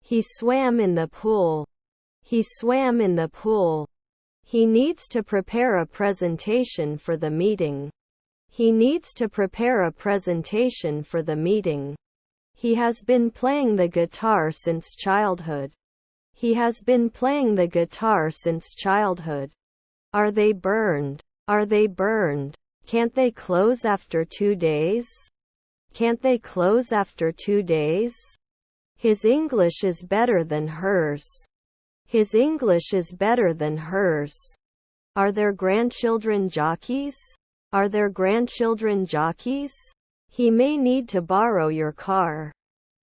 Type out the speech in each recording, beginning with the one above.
He swam in the pool. He swam in the pool. He needs to prepare a presentation for the meeting. He needs to prepare a presentation for the meeting. He has been playing the guitar since childhood. He has been playing the guitar since childhood. Are they burned? Are they burned? Can't they close after 2 days? Can't they close after 2 days? His English is better than hers. His English is better than hers. Are their grandchildren jockeys? Are their grandchildren jockeys? He may need to borrow your car.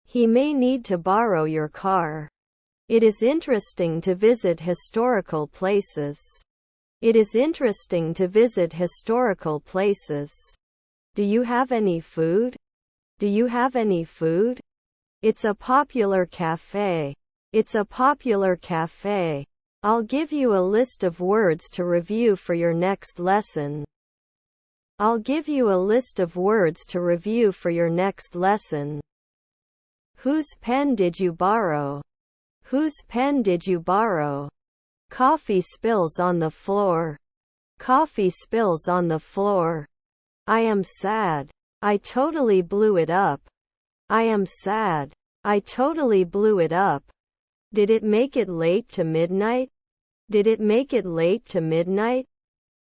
He may need to borrow your car. It is interesting to visit historical places. It is interesting to visit historical places. Do you have any food? Do you have any food? It's a popular cafe. It's a popular cafe. I'll give you a list of words to review for your next lesson. I'll give you a list of words to review for your next lesson. Whose pen did you borrow? Whose pen did you borrow? Coffee spills on the floor. Coffee spills on the floor. I am sad. I totally blew it up. I am sad. I totally blew it up. Did it make it late to midnight? Did it make it late to midnight?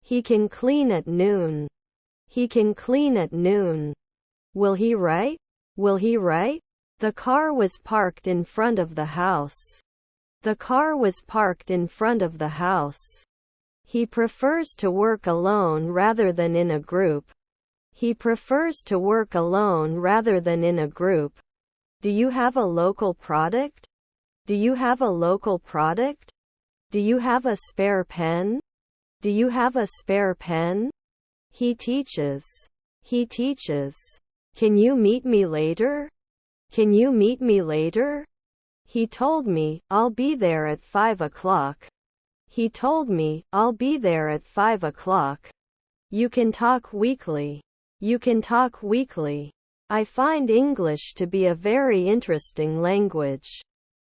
He can clean at noon. He can clean at noon. Will he write? Will he write? The car was parked in front of the house. The car was parked in front of the house. He prefers to work alone rather than in a group. He prefers to work alone rather than in a group. Do you have a local product? Do you have a local product? Do you have a spare pen? Do you have a spare pen? He teaches. He teaches. Can you meet me later? Can you meet me later? He told me, I'll be there at 5 o'clock. He told me, I'll be there at 5 o'clock. You can talk weekly. You can talk weekly. I find English to be a very interesting language.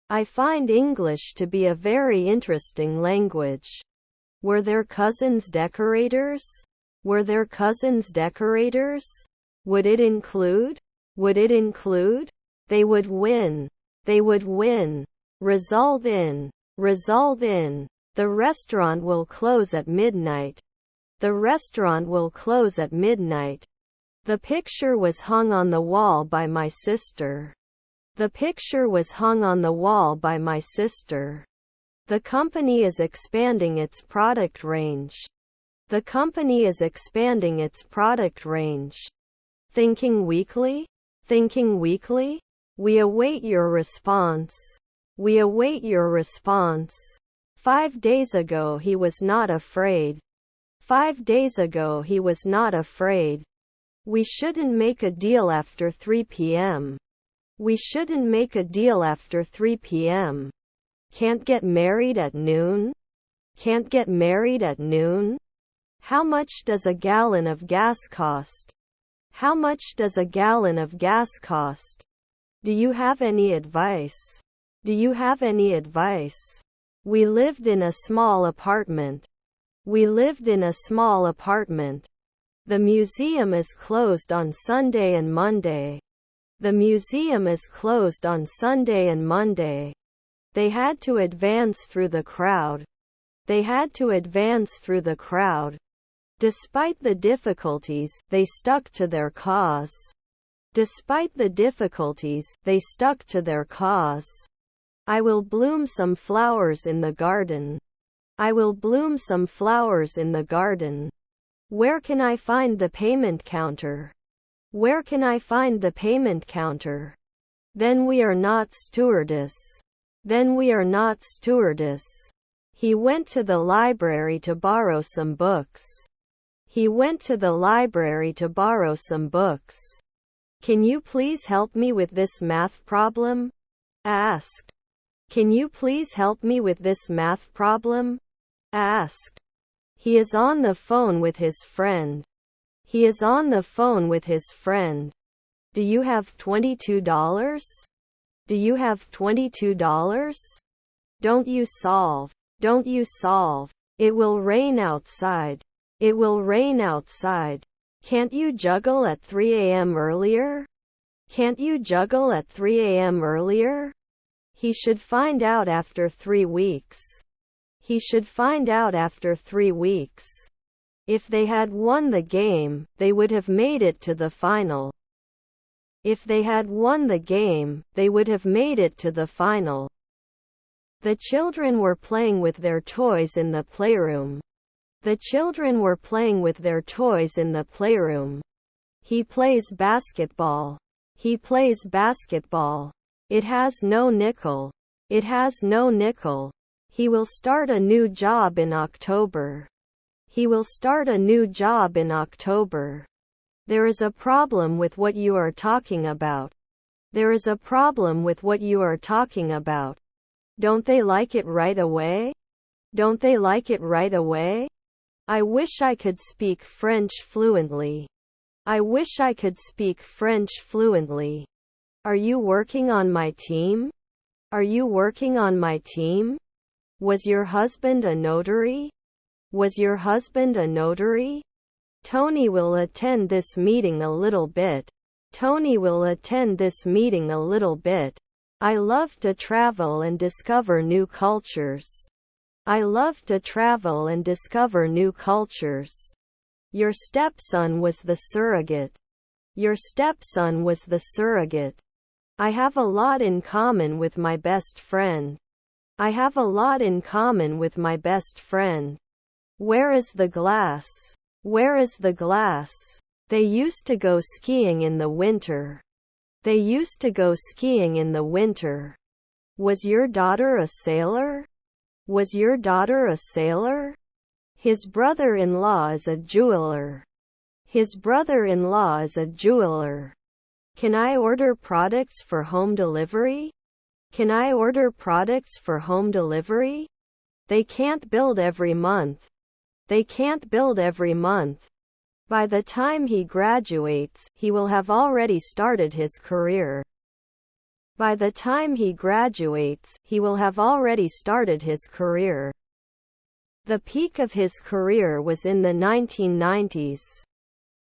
I find English to be a very interesting language. Were their cousins decorators? Were their cousins decorators? Would it include? Would it include? They would win. They would win. Result in. Result in. The restaurant will close at midnight. The restaurant will close at midnight. The picture was hung on the wall by my sister. The picture was hung on the wall by my sister. The company is expanding its product range. The company is expanding its product range. Thinking weekly? Thinking weekly? We await your response. We await your response. 5 days ago he was not afraid. 5 days ago he was not afraid. We shouldn't make a deal after 3 p.m. We shouldn't make a deal after 3 p.m. Can't get married at noon? Can't get married at noon? How much does a gallon of gas cost? How much does a gallon of gas cost? Do you have any advice? Do you have any advice? We lived in a small apartment. We lived in a small apartment. The museum is closed on Sunday and Monday. The museum is closed on Sunday and Monday. They had to advance through the crowd. They had to advance through the crowd. Despite the difficulties, they stuck to their cause. Despite the difficulties, they stuck to their cause. I will bloom some flowers in the garden. I will bloom some flowers in the garden. Where can I find the payment counter? Where can I find the payment counter? Then we are not stewardess. Then we are not stewardess. He went to the library to borrow some books. He went to the library to borrow some books. Can you please help me with this math problem? Asked. Can you please help me with this math problem? Asked. He is on the phone with his friend. He is on the phone with his friend. Do you have $22? Do you have $22? Don't you solve. Don't you solve. It will rain outside. It will rain outside. Can't you juggle at 3 a.m. earlier? Can't you juggle at 3 a.m. earlier? He should find out after 3 weeks. He should find out after 3 weeks. If they had won the game, they would have made it to the final. If they had won the game, they would have made it to the final. The children were playing with their toys in the playroom. The children were playing with their toys in the playroom. He plays basketball. He plays basketball. It has no nickel. It has no nickel. He will start a new job in October. He will start a new job in October. There is a problem with what you are talking about. There is a problem with what you are talking about. Don't they like it right away? Don't they like it right away? I wish I could speak French fluently. I wish I could speak French fluently. Are you working on my team? Are you working on my team? Was your husband a notary? Was your husband a notary? Tony will attend this meeting a little bit. Tony will attend this meeting a little bit. I love to travel and discover new cultures. I love to travel and discover new cultures. Your stepson was the surrogate. Your stepson was the surrogate. I have a lot in common with my best friend. I have a lot in common with my best friend. Where is the glass? Where is the glass? They used to go skiing in the winter. They used to go skiing in the winter. Was your daughter a sailor? Was your daughter a sailor? His brother-in-law is a jeweler. His brother-in-law is a jeweler. Can I order products for home delivery? Can I order products for home delivery? They can't build every month. They can't build every month. By the time he graduates, he will have already started his career. By the time he graduates, he will have already started his career. The peak of his career was in the 1990s.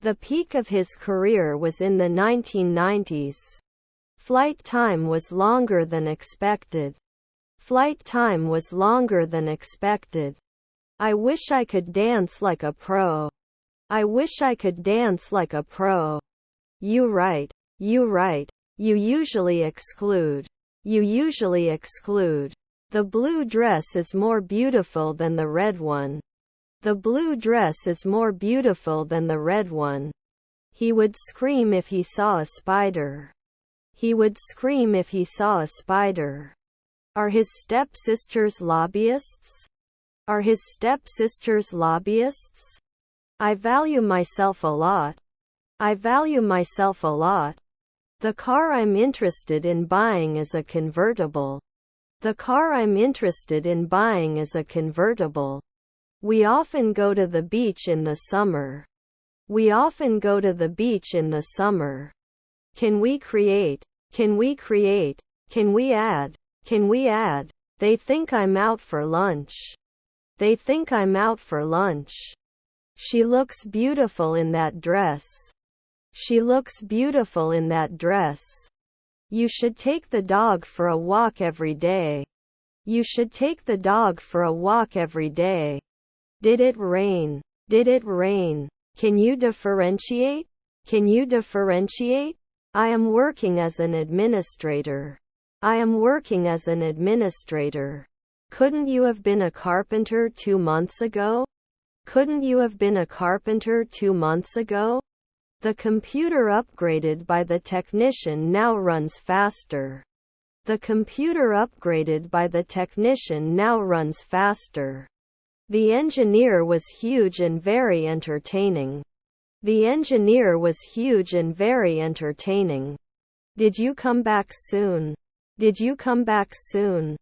The peak of his career was in the 1990s. Flight time was longer than expected. Flight time was longer than expected. I wish I could dance like a pro. I wish I could dance like a pro. You right. You right. You usually exclude. You usually exclude. The blue dress is more beautiful than the red one. The blue dress is more beautiful than the red one. He would scream if he saw a spider. He would scream if he saw a spider. Are his stepsisters lobbyists? Are his stepsisters lobbyists? I value myself a lot. I value myself a lot. The car I'm interested in buying is a convertible. The car I'm interested in buying is a convertible. We often go to the beach in the summer. We often go to the beach in the summer. Can we create? Can we create? Can we add? Can we add? They think I'm out for lunch. They think I'm out for lunch. She looks beautiful in that dress. She looks beautiful in that dress. You should take the dog for a walk every day. You should take the dog for a walk every day. Did it rain? Did it rain? Can you differentiate? Can you differentiate? I am working as an administrator. I am working as an administrator. Couldn't you have been a carpenter 2 months ago? Couldn't you have been a carpenter 2 months ago? The computer upgraded by the technician now runs faster. The computer upgraded by the technician now runs faster. The engineer was huge and very entertaining. The engineer was huge and very entertaining. Did you come back soon? Did you come back soon?